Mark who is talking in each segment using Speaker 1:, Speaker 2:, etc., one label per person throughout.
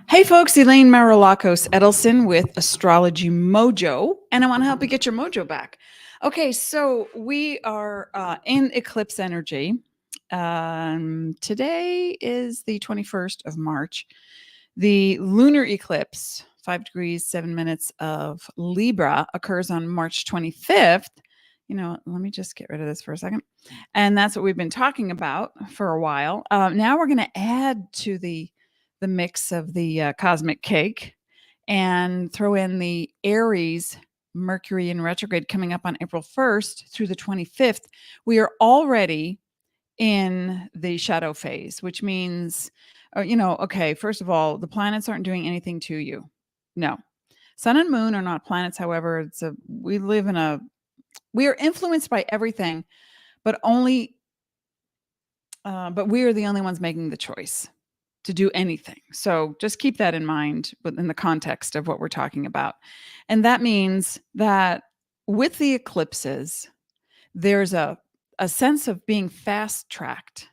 Speaker 1: Hey folks, Elaine Marolakos Edelson with AstrologyMojo, and I want to help you get your mojo back. Okay, so we are in eclipse energy. Today is the 21st of March. The lunar eclipse, 5 degrees, 7 minutes of Libra, occurs on March 25th. Let me just get rid of this for a second. And that's what we've been talking about for a while. Now we're going to add to the mix of the cosmic cake and throw in the Aries Mercury in retrograde coming up on April 1st through the 25th. We are already in the shadow phase, which means, okay, first of all, the planets aren't doing anything to you. No. Sun and moon are not planets. However, we are influenced by everything, but we are the only ones making the choice to do anything. So just keep that in mind in the context of what we're talking about. And that means that with the eclipses, there's a sense of being fast tracked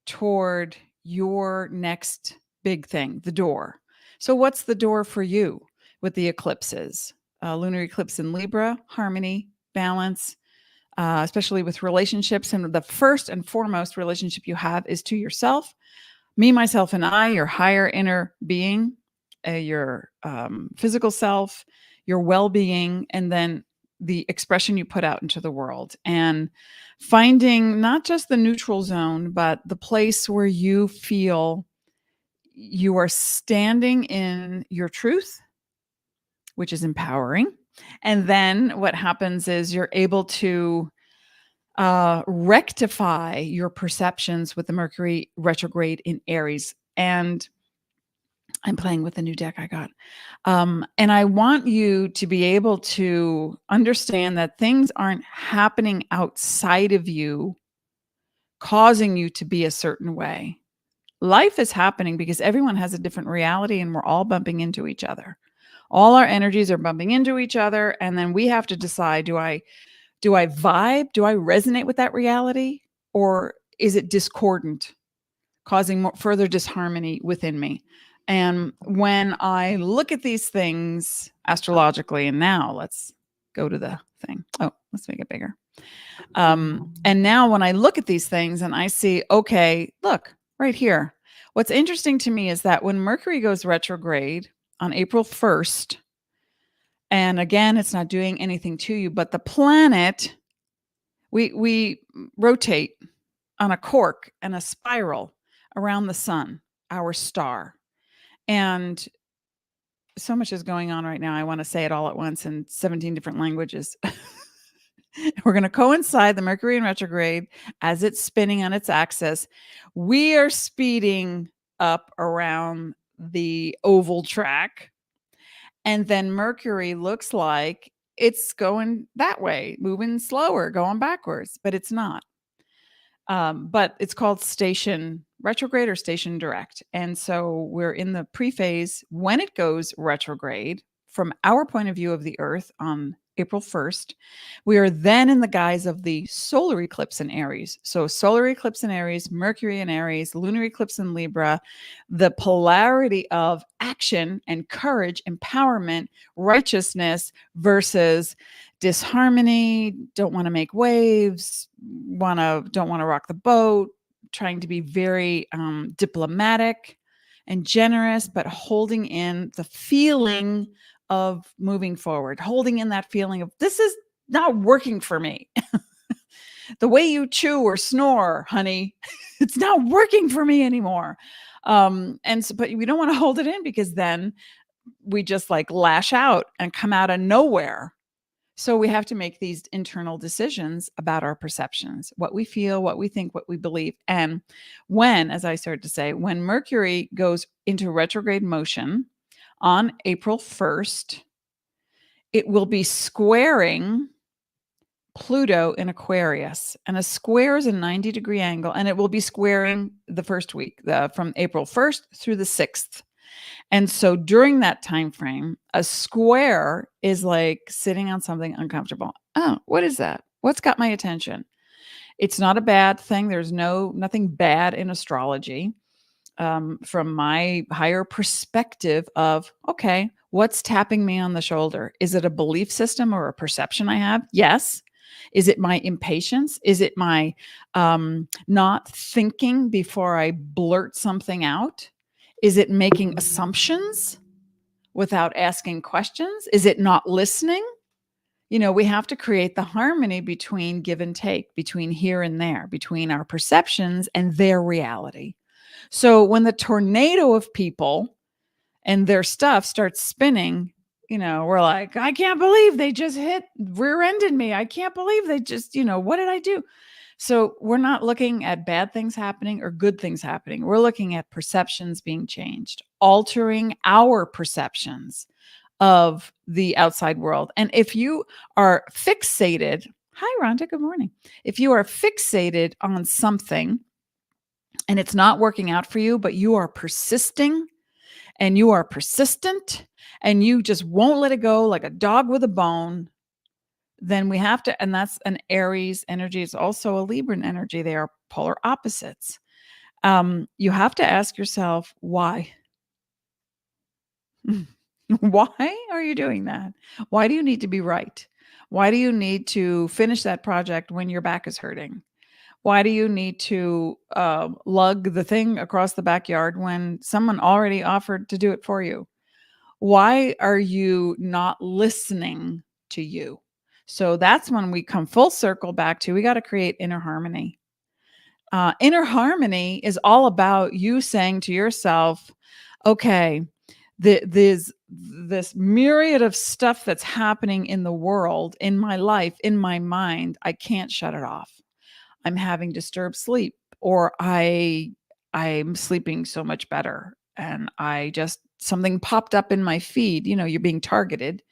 Speaker 1: toward your next big thing, the door. So what's the door for you with the eclipses? Lunar eclipse in Libra, harmony, balance, especially with relationships. And the first and foremost relationship you have is to yourself. Me, myself, and I, your higher inner being, your physical self, your well-being, and then the expression you put out into the world. And finding not just the neutral zone, but the place where you feel you are standing in your truth, which is empowering. And then what happens is you're able to rectify your perceptions with the Mercury retrograde in Aries. And I'm playing with the new deck I got. And I want you to be able to understand that things aren't happening outside of you, causing you to be a certain way. Life is happening because everyone has a different reality and we're all bumping into each other. All our energies are bumping into each other. And then we have to decide, do I vibe? Do I resonate with that reality? Or is it discordant, causing further disharmony within me? And when I look at these things astrologically, and now let's go to the thing. Oh, let's make it bigger. And now when I look at these things and I see, okay, look right here. What's interesting to me is that when Mercury goes retrograde on April 1st, and again, it's not doing anything to you, but the planet, we rotate on a cork and a spiral around the sun, our star. And so much is going on right now. I want to say it all at once in 17 different languages. We're going to coincide the Mercury in retrograde as it's spinning on its axis. We are speeding up around the oval track. And then Mercury looks like it's going that way, moving slower, going backwards, but it's not. But it's called station retrograde or station direct. And so we're in the pre-phase when it goes retrograde from our point of view of the Earth on April 1st. We are then in the guise of the solar eclipse in Aries. So solar eclipse in Aries, Mercury in Aries, lunar eclipse in Libra, the polarity of action and courage, empowerment, righteousness versus disharmony, don't want to make waves, don't want to rock the boat, trying to be very diplomatic and generous, but holding in the feeling of moving forward, holding in that feeling of this is not working for me. The way you chew or snore, honey, it's not working for me anymore. But we don't want to hold it in because then we just like lash out and come out of nowhere. So we have to make these internal decisions about our perceptions, what we feel, what we think, what we believe. And when, as I started to say, when Mercury goes into retrograde motion on April 1st, it will be squaring Pluto in Aquarius. And a square is a 90-degree angle, and it will be squaring the first week, from April 1st through the 6th. And so during that time frame, a square is like sitting on something uncomfortable. Oh, what is that? What's got my attention? It's not a bad thing. There's nothing bad in astrology. from my higher perspective of, okay, what's tapping me on the shoulder? Is it a belief system or a perception I have? Yes. Is it my impatience? Is it my not thinking before I blurt something out? Is it making assumptions without asking questions? Is it not listening? We have to create the harmony between give and take, between here and there, between our perceptions and their reality. So when the tornado of people and their stuff starts spinning, we're like, I can't believe they just rear-ended me. I can't believe they just, what did I do? So we're not looking at bad things happening or good things happening. We're looking at perceptions being changed, altering our perceptions of the outside world. And if you are fixated, hi, Rhonda, good morning. If you are fixated on something and it's not working out for you, but you are persisting and you are persistent and you just won't let it go like a dog with a bone, then we have to, and that's an Aries energy. It's also a Libran energy. They are polar opposites. You have to ask yourself, why? Why are you doing that? Why do you need to be right? Why do you need to finish that project when your back is hurting? Why do you need to lug the thing across the backyard when someone already offered to do it for you? Why are you not listening to you? So that's when we come full circle back to, we got to create inner harmony. Inner harmony is all about you saying to yourself, okay, this myriad of stuff that's happening in the world, in my life, in my mind, I can't shut it off. I'm having disturbed sleep, or I'm sleeping so much better, and something popped up in my feed. You're being targeted.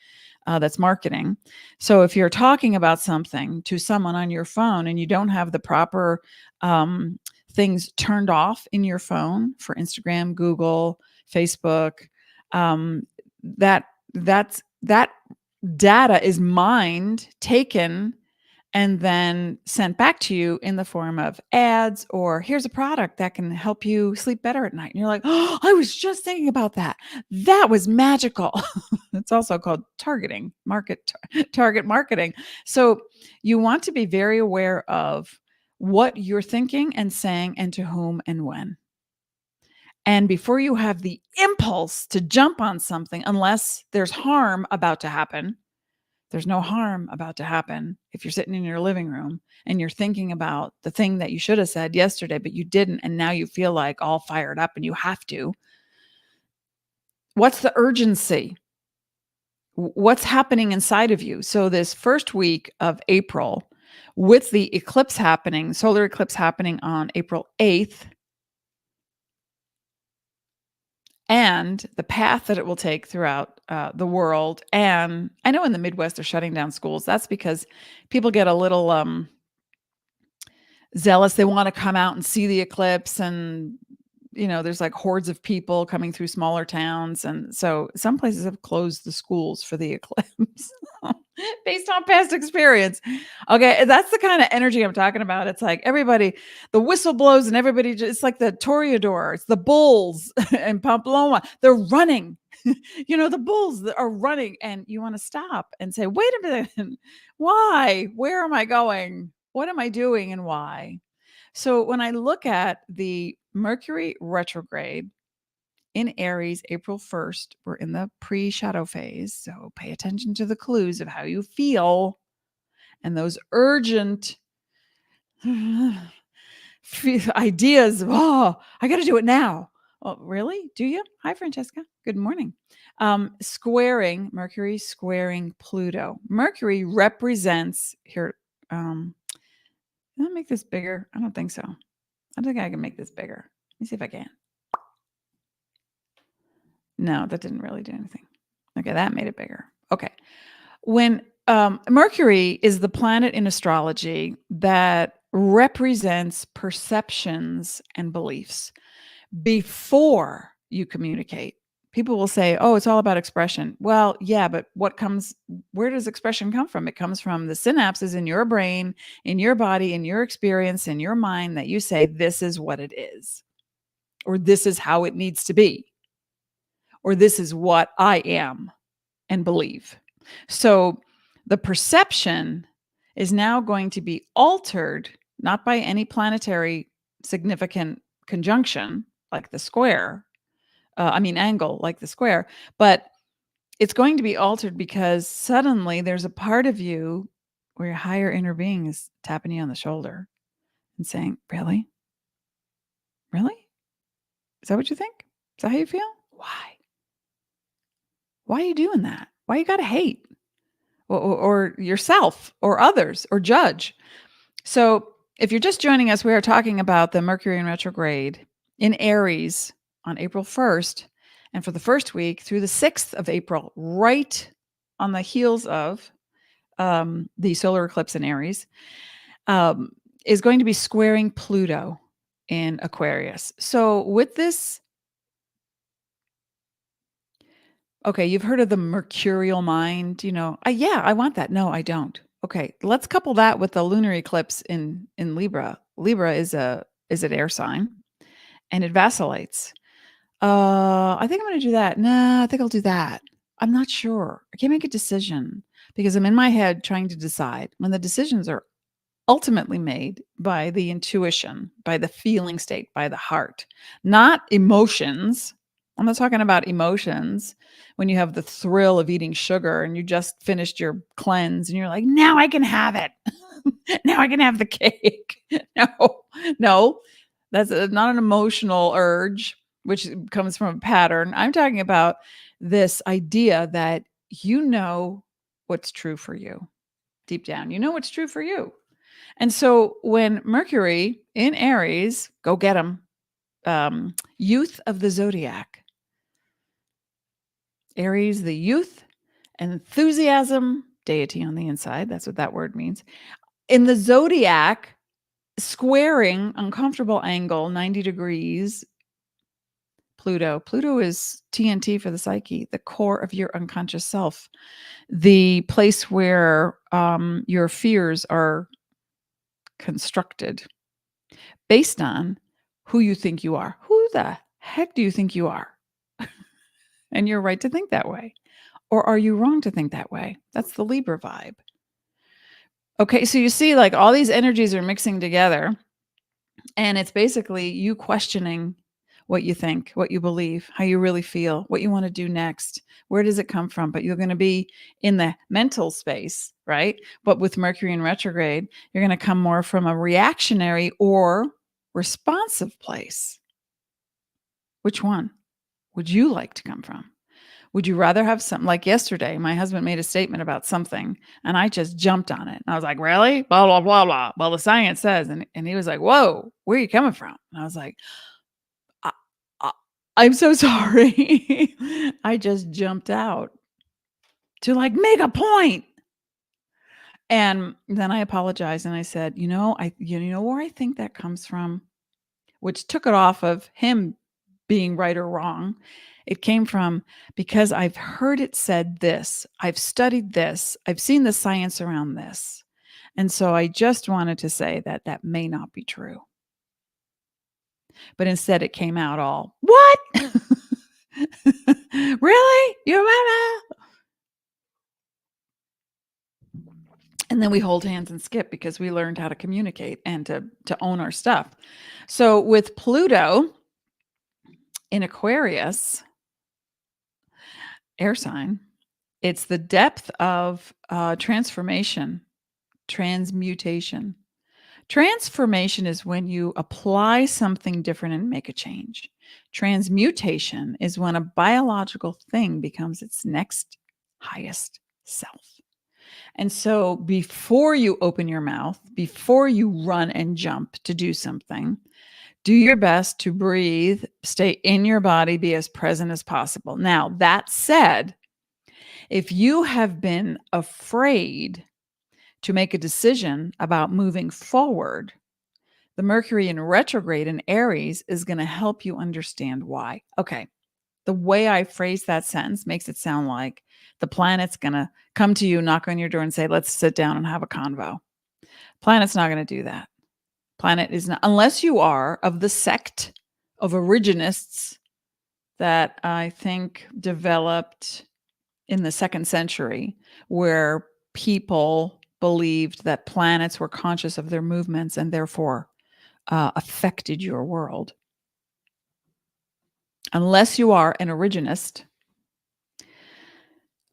Speaker 1: That's marketing. So if you're talking about something to someone on your phone and you don't have the proper things turned off in your phone for Instagram, Google, Facebook, that data is mined, taken, and then sent back to you in the form of ads, or here's a product that can help you sleep better at night. And you're like, oh, I was just thinking about that. That was magical. It's also called target marketing. So you want to be very aware of what you're thinking and saying and to whom and when. And before you have the impulse to jump on something, unless there's harm about to happen, there's no harm about to happen if you're sitting in your living room and you're thinking about the thing that you should have said yesterday, but you didn't. And now you feel like all fired up and you have to. What's the urgency? What's happening inside of you? So this first week of April, with the eclipse happening, solar eclipse happening on April 8th, and the path that it will take throughout the world. And I know in the Midwest, they're shutting down schools. That's because people get a little zealous. They want to come out and see the eclipse. And, there's like hordes of people coming through smaller towns. And so some places have closed the schools for the eclipse based on past experience. Okay. That's the kind of energy I'm talking about. It's like everybody, the whistle blows and everybody, it's like the Toreador, it's the bulls and Pamplona. They're running. The bulls are running, and you want to stop and say, wait a minute. Why? Where am I going? What am I doing and why? So when I look at the Mercury retrograde in Aries, April 1st, we're in the pre-shadow phase. So pay attention to the clues of how you feel and those urgent ideas. Oh, I got to do it now. Oh, really? Do you? Hi, Francesca. Good morning. Mercury squaring Pluto. Mercury represents here. Can I make this bigger? I don't think so. I think I can make this bigger. Let me see if I can. No, that didn't really do anything. Okay, that made it bigger. Okay. When Mercury is the planet in astrology that represents perceptions and beliefs before you communicate. People will say, oh, it's all about expression. Well, yeah, but where does expression come from? It comes from the synapses in your brain, in your body, in your experience, in your mind, that you say, this is what it is. or this is how it needs to be, or this is what I am and believe. So the perception is now going to be altered, not by any planetary significant conjunction like the square, angle like the square, but it's going to be altered because suddenly there's a part of you where your higher inner being is tapping you on the shoulder and saying, really? Really? Is that what you think? Is that how you feel? Why? Why are you doing that? Why you got to hate? Or yourself or others or judge? So if you're just joining us, we are talking about the Mercury in retrograde in Aries on April 1st. And for the first week through the 6th of April, right on the heels of the solar eclipse in Aries, is going to be squaring Pluto in Aquarius. So with this, okay, you've heard of the mercurial mind, yeah, I want that. No, I don't. Okay, let's couple that with the lunar eclipse in Libra. Libra is an air sign, and it vacillates. I think I'm going to do that. Nah, I think I'll do that. I'm not sure. I can't make a decision because I'm in my head trying to decide. When the decisions are ultimately made by the intuition, by the feeling state, by the heart, not emotions. I'm not talking about emotions when you have the thrill of eating sugar and you just finished your cleanse and you're like, now I can have it. Now I can have the cake. No, that's not an emotional urge, which comes from a pattern. I'm talking about this idea that you know what's true for you deep down. You know what's true for you. And so when Mercury in Aries, go get them, youth of the zodiac. Aries, the youth, enthusiasm, deity on the inside. That's what that word means. In the zodiac, squaring uncomfortable angle, 90 degrees, Pluto. Pluto is TNT for the psyche, the core of your unconscious self, the place where your fears are constructed based on who you think you are. Who the heck do you think you are? And you're right to think that way. Or are you wrong to think that way? That's the Libra vibe. Okay, so you see, like all these energies are mixing together, and it's basically you questioning what you think, what you believe, how you really feel, what you want to do next. Where does it come from? But you're going to be in the mental space, right? But with Mercury in retrograde, you're going to come more from a reactionary or responsive place. Which one would you like to come from? Would you rather have something like yesterday? My husband made a statement about something and I just jumped on it. And I was like, really? Blah, blah, blah, blah. Well, the science says, and he was like, whoa, where are you coming from? And I was like, I, I'm so sorry. I just jumped out to like make a point. And then I apologized and I said, you know where I think that comes from, which took it off of him being right or wrong. It came from because I've heard it said this, I've studied this, I've seen the science around this. And so I just wanted to say that that may not be true. But instead it came out all, what? Really? You remember? And then we hold hands and skip because we learned how to communicate and to own our stuff. So with Pluto in Aquarius, air sign, it's the depth of transformation, transmutation. Transformation is when you apply something different and make a change. Transmutation is when a biological thing becomes its next highest self. And so before you open your mouth, before you run and jump to do something, do your best to breathe, stay in your body, be as present as possible. Now, that said, if you have been afraid to make a decision about moving forward, the Mercury in retrograde in Aries is going to help you understand why. Okay, the way I phrase that sentence makes it sound like the planet's going to come to you, knock on your door and say, let's sit down and have a convo. Planet's not going to do that. Planet is not, unless you are of the sect of origionists that I think developed in the 2nd century, where people believed that planets were conscious of their movements and therefore affected your world. Unless you are an originist,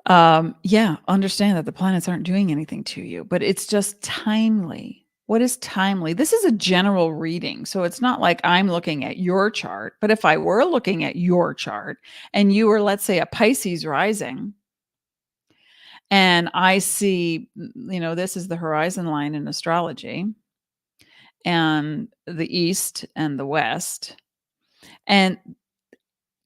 Speaker 1: understand that the planets aren't doing anything to you, but it's just timely. What is timely? This is a general reading, so it's not like I'm looking at your chart, but if I were looking at your chart and you were, let's say, a Pisces rising, and I see, this is the horizon line in astrology, and the East and the West, and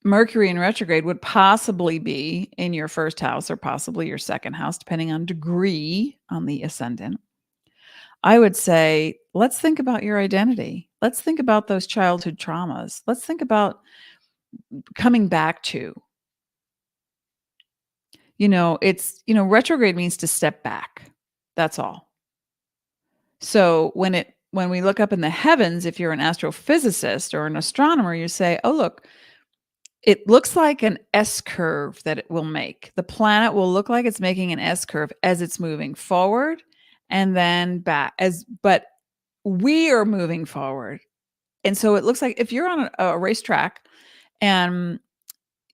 Speaker 1: Mercury in retrograde would possibly be in your 1st house or possibly your 2nd house, depending on degree on the ascendant. I would say, let's think about your identity. Let's think about those childhood traumas. Let's think about coming back to, retrograde means to step back. That's all. So when we look up in the heavens, if you're an astrophysicist or an astronomer, you say, oh, look, it looks like an S curve that it will make. The planet will look like it's making an S curve as it's moving forward and then back, but we are moving forward. And so it looks like if you're on a racetrack and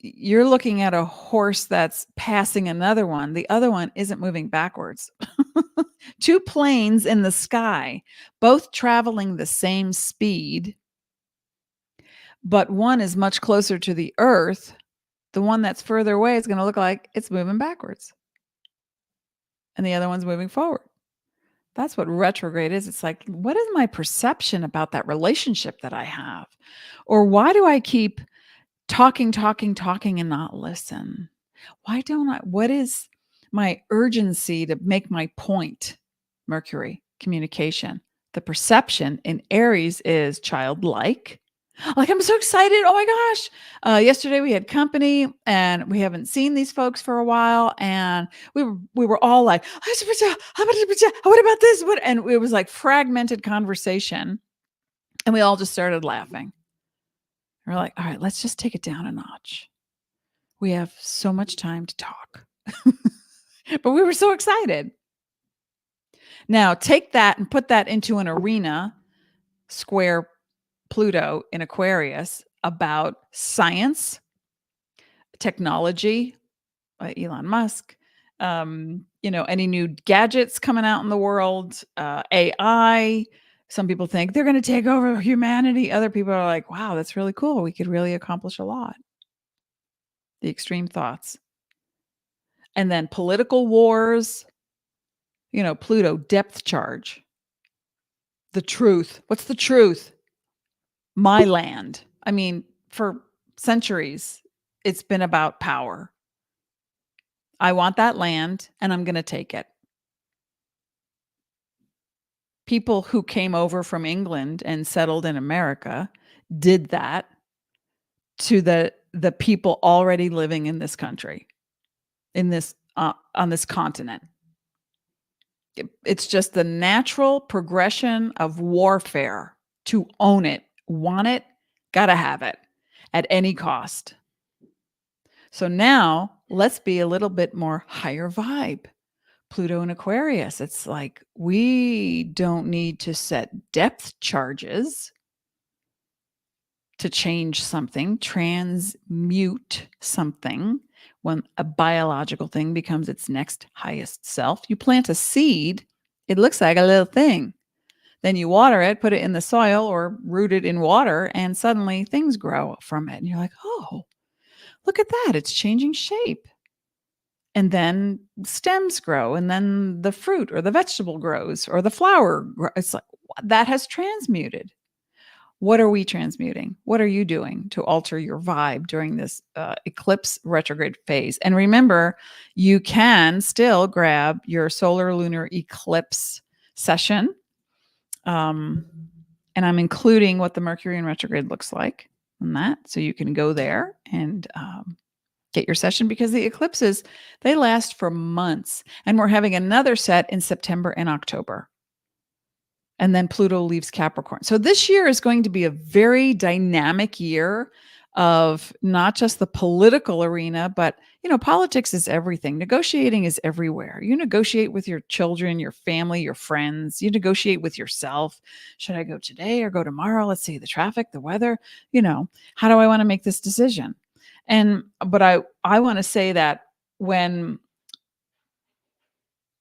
Speaker 1: you're looking at a horse that's passing another one, the other one isn't moving backwards. 2 planes in the sky, both traveling the same speed, but one is much closer to the earth. The one that's further away is going to look like it's moving backwards. And the other one's moving forward. That's what retrograde is. It's like, what is my perception about that relationship that I have? Or why do I keep talking and not listen? Why don't I? What is my urgency to make my point? Mercury, communication. The perception in Aries is childlike. Like, I'm so excited. Oh my gosh. Yesterday we had company and we haven't seen these folks for a while. And we were all like, what about this? And it was like fragmented conversation. And we all just started laughing. We're like, all right, let's just take it down a notch. We have so much time to talk. But we were so excited. Now take that and put that into an arena, square Pluto in Aquarius, about science, technology, Elon Musk, any new gadgets coming out in the world, AI. Some people think they're going to take over humanity. Other people are like, wow, that's really cool. We could really accomplish a lot. The extreme thoughts. And then political wars, Pluto, depth charge. The truth. What's the truth? My land. I mean, for centuries, it's been about power. I want that land and I'm going to take it. People who came over from England and settled in America did that to the people already living in this country, in this on this continent. It's just the natural progression of warfare to own it, want it, gotta have it at any cost. So now let's be a little bit more higher vibe. Pluto in Aquarius. It's like, we don't need to set depth charges to change something, transmute something. When a biological thing becomes its next highest self, you plant a seed, it looks like a little thing. Then you water it, put it in the soil or root it in water, and suddenly things grow from it. And you're like, oh, look at that. It's changing shape. And then stems grow, and then the fruit or the vegetable grows, or the flower grows. It's like, that has transmuted. What are we transmuting? What are you doing to alter your vibe during this eclipse retrograde phase? And remember, you can still grab your solar lunar eclipse session. And I'm including what the Mercury in retrograde looks like in that. So you can go there and get your session, because the eclipses, they last for months. And we're having another set in September and October. And then Pluto leaves Capricorn. So this year is going to be a very dynamic year of not just the political arena, but politics is everything. Negotiating is everywhere. You negotiate with your children, your family, your friends. You negotiate with yourself. Should I go today or go tomorrow? Let's see the traffic, the weather. How do I want to make this decision? But I want to say that when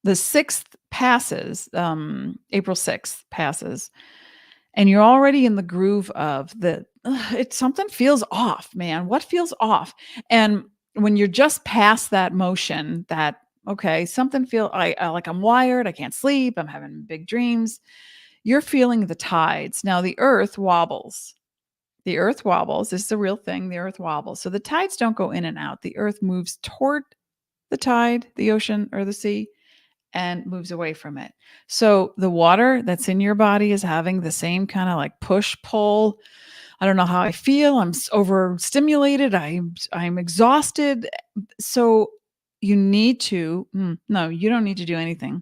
Speaker 1: the 6th passes, April 6th passes, and you're already in the groove of something feels off, man. What feels off? And when you're just past that motion, that, okay, something like I'm wired, I can't sleep, I'm having big dreams. You're feeling the tides. Now the earth wobbles. The earth wobbles. This is a real thing. The earth wobbles. So the tides don't go in and out. The earth moves toward the tide, the ocean or the sea, and moves away from it. So the water that's in your body is having the same kind of like push pull. I don't know how I feel. I'm overstimulated. I'm exhausted. So you need to, no, you don't need to do anything.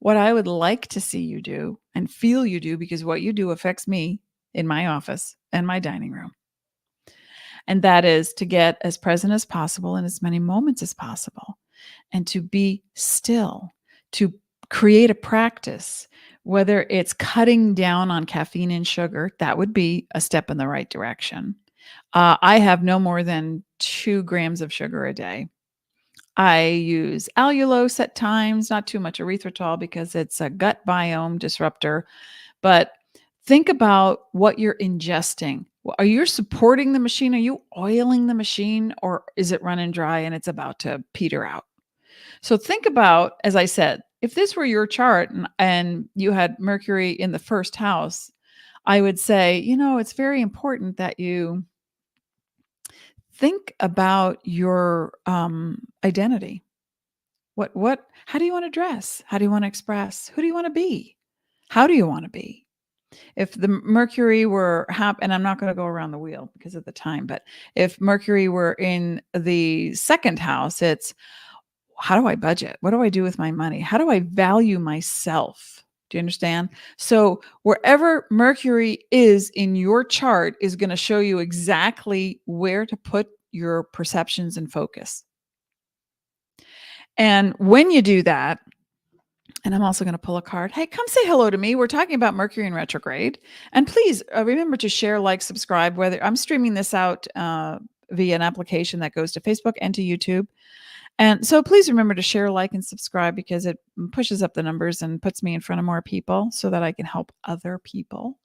Speaker 1: What I would like to see you do and feel you do, because what you do affects me in my office and my dining room. And that is to get as present as possible in as many moments as possible, and to be still, to create a practice, whether it's cutting down on caffeine and sugar. That would be a step in the right direction. I have no more than 2 grams of sugar a day. I use allulose at times, not too much erythritol because it's a gut biome disruptor. But think about what you're ingesting. Are you supporting the machine? Are you oiling the machine, or is it running dry and it's about to peter out? So think about, as I said, if this were your chart and you had Mercury in the first house, I would say, it's very important that you think about your identity. How do you want to dress? How do you want to express? Who do you want to be? How do you want to be? If the Mercury were and I'm not going to go around the wheel because of the time, but if Mercury were in the second house, it's, how do I budget? What do I do with my money? How do I value myself? Do you understand? So wherever Mercury is in your chart is going to show you exactly where to put your perceptions and focus. And when you do that, and I'm also going to pull a card. Hey, come say hello to me. We're talking about Mercury in retrograde. And please remember to share, like, subscribe, whether I'm streaming this out via an application that goes to Facebook and to YouTube. And so please remember to share, like, and subscribe, because it pushes up the numbers and puts me in front of more people so that I can help other people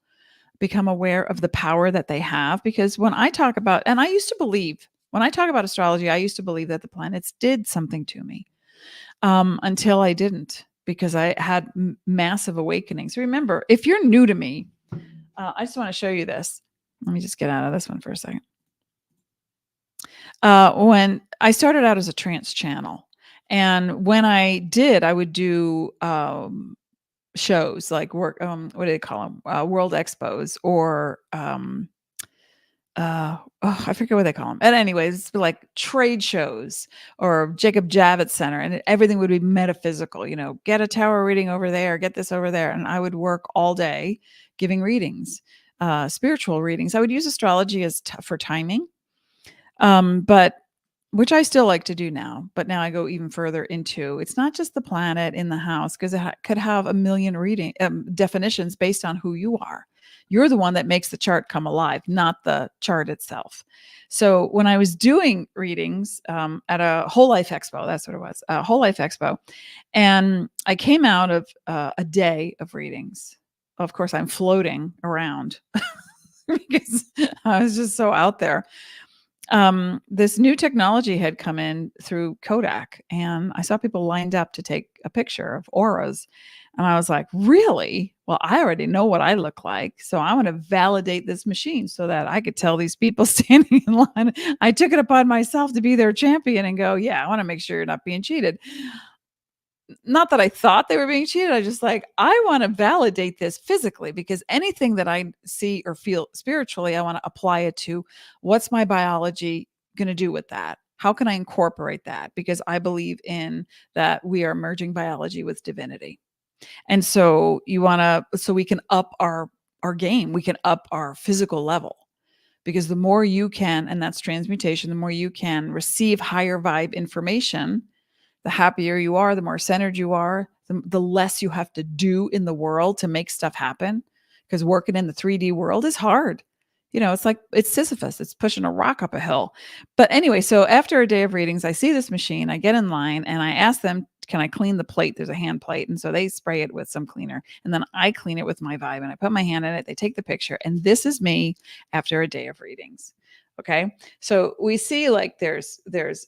Speaker 1: become aware of the power that they have. Because when I talk about, and when I talk about astrology, I used to believe that the planets did something to me until I didn't, because I had massive awakenings. Remember, if you're new to me, I just want to show you this. Let me just get out of this one for a second. When I started out as a trance channel, and when I would do shows like what do they call them? World Expos, or I forget what they call them. And anyways, like trade shows or Jacob Javits Center, and everything would be metaphysical. Get a tower reading over there, get this over there, and I would work all day giving readings, spiritual readings. I would use astrology for timing. But which I still like to do now, but now I go even further into, it's not just the planet in the house, because it could have a million definitions based on who you are. You're the one that makes the chart come alive, not the chart itself. So when I was doing readings at a Whole Life Expo, that's what it was, a Whole Life Expo, and I came out of a day of readings. Of course, I'm floating around because I was just so out there. This new technology had come in through Kodak, and I saw people lined up to take a picture of auras. And I was like, really? Well, I already know what I look like. So I want to validate this machine so that I could tell these people standing in line. I took it upon myself to be their champion and go, yeah, I want to make sure you're not being cheated. Not that I thought they were being cheated. I just I want to validate this physically, because anything that I see or feel spiritually, I want to apply it to what's my biology going to do with that? How can I incorporate that? Because I believe in that we are merging biology with divinity. And so so we can up our game, we can up our physical level, because the more you can, and that's transmutation, the more you can receive higher vibe information, the happier you are, the more centered you are, the less you have to do in the world to make stuff happen. Because working in the 3D world is hard. It's like it's Sisyphus. It's pushing a rock up a hill. But anyway, so after a day of readings, I see this machine. I get in line and I ask them, can I clean the plate? There's a hand plate. And so they spray it with some cleaner. And then I clean it with my vibe and I put my hand in it. They take the picture. And this is me after a day of readings. Okay. So we see like there's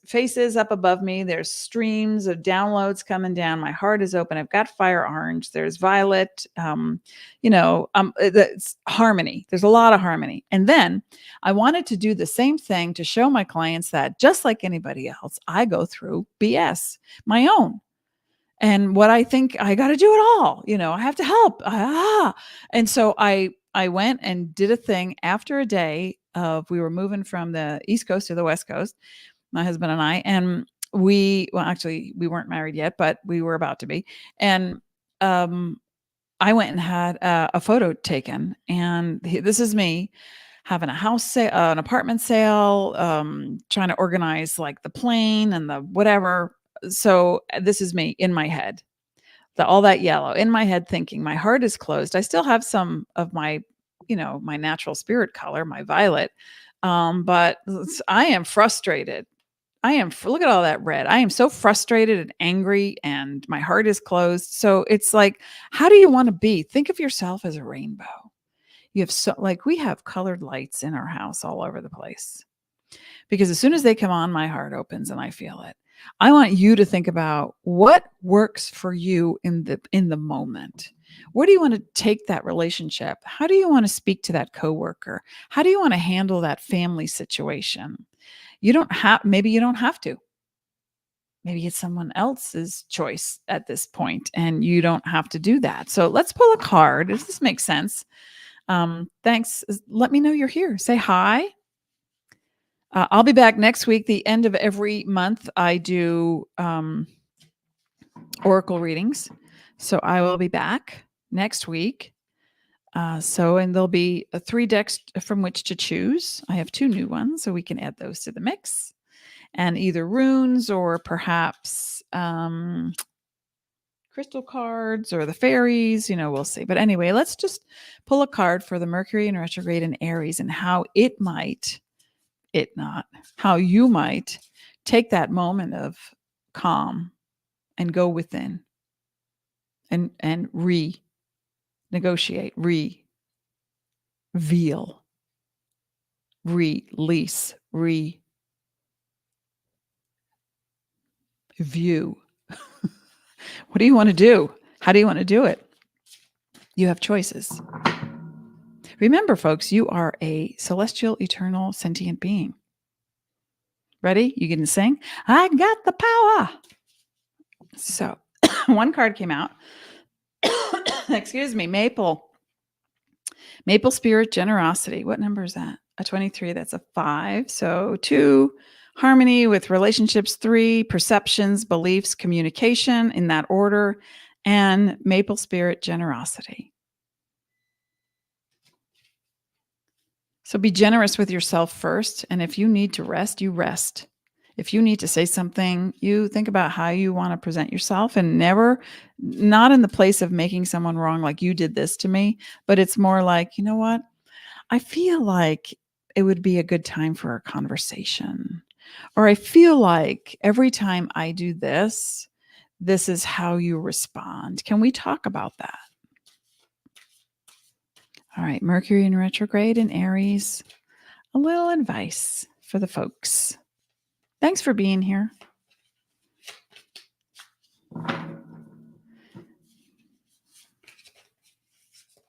Speaker 1: faces up above me. There's streams of downloads coming down. My heart is open. I've got fire orange. There's violet. It's harmony. There's a lot of harmony. And then I wanted to do the same thing to show my clients that just like anybody else, I go through BS, my own. And what I think I got to do it all, I have to help. And so I went and did a thing after a day of, we were moving from the East Coast to the West Coast, my husband and I, and actually we weren't married yet, but we were about to be. And, I went and had a photo taken, and this is me having a house sale, an apartment sale, trying to organize like the plane and the whatever. So this is me in my head, all that yellow in my head, thinking my heart is closed. I still have some of my, my natural spirit color, my violet. But I am frustrated. Look at all that red. I am so frustrated and angry and my heart is closed. So it's like, how do you want to be? Think of yourself as a rainbow. You have we have colored lights in our house all over the place, because as soon as they come on, my heart opens and I feel it. I want you to think about what works for you in the moment. Where do you want to take that relationship? How do you want to speak to that coworker? How do you want to handle that family situation? Maybe you don't have to. Maybe it's someone else's choice at this point and you don't have to do that. So let's pull a card. Does this make sense? Thanks. Let me know you're here. Say hi. I'll be back next week. The end of every month, I do oracle readings. So I will be back next week. And there'll be 3 decks from which to choose. I have 2 new ones, so we can add those to the mix. And either runes or perhaps crystal cards or the fairies, we'll see. But anyway, let's just pull a card for the Mercury in retrograde in Aries and how how you might take that moment of calm and go within and renegotiate, reveal, release, view. What do you want to do? How do you want to do it? You have choices. Remember, folks, you are a celestial, eternal, sentient being. Ready? You can sing. I got the power. So one card came out. Excuse me. Maple Spirit Generosity. What number is that? A 23. That's a 5. So 2, harmony with relationships. 3, perceptions, beliefs, communication, in that order. And Maple Spirit Generosity. So be generous with yourself first. And if you need to rest, you rest. If you need to say something, you think about how you want to present yourself, and not in the place of making someone wrong, like you did this to me, but it's more like, you know what? I feel like it would be a good time for a conversation. Or I feel like every time I do this, this is how you respond. Can we talk about that? All right, Mercury in retrograde in Aries. A little advice for the folks. Thanks for being here.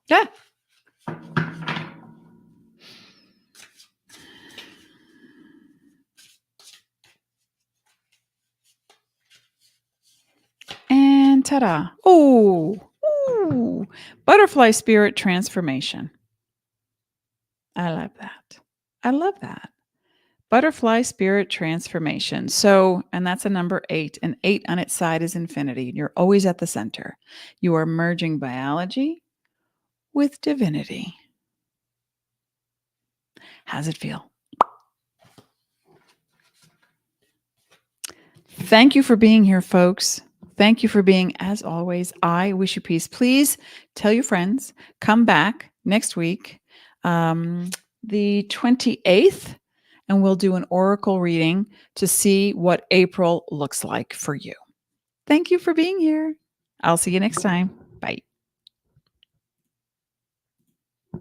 Speaker 1: Yeah. And ta-da. Ooh. Butterfly spirit transformation. I love that. Butterfly spirit transformation. So, and that's a number 8, and 8 on its side is infinity. You're always at the center. You are merging biology with divinity. How's it feel? Thank you for being here, folks. Thank you for being, as always. I wish you peace. Please tell your friends. Come back next week, the 28th, and we'll do an oracle reading to see what April looks like for you. Thank you for being here. I'll see you next time. Bye.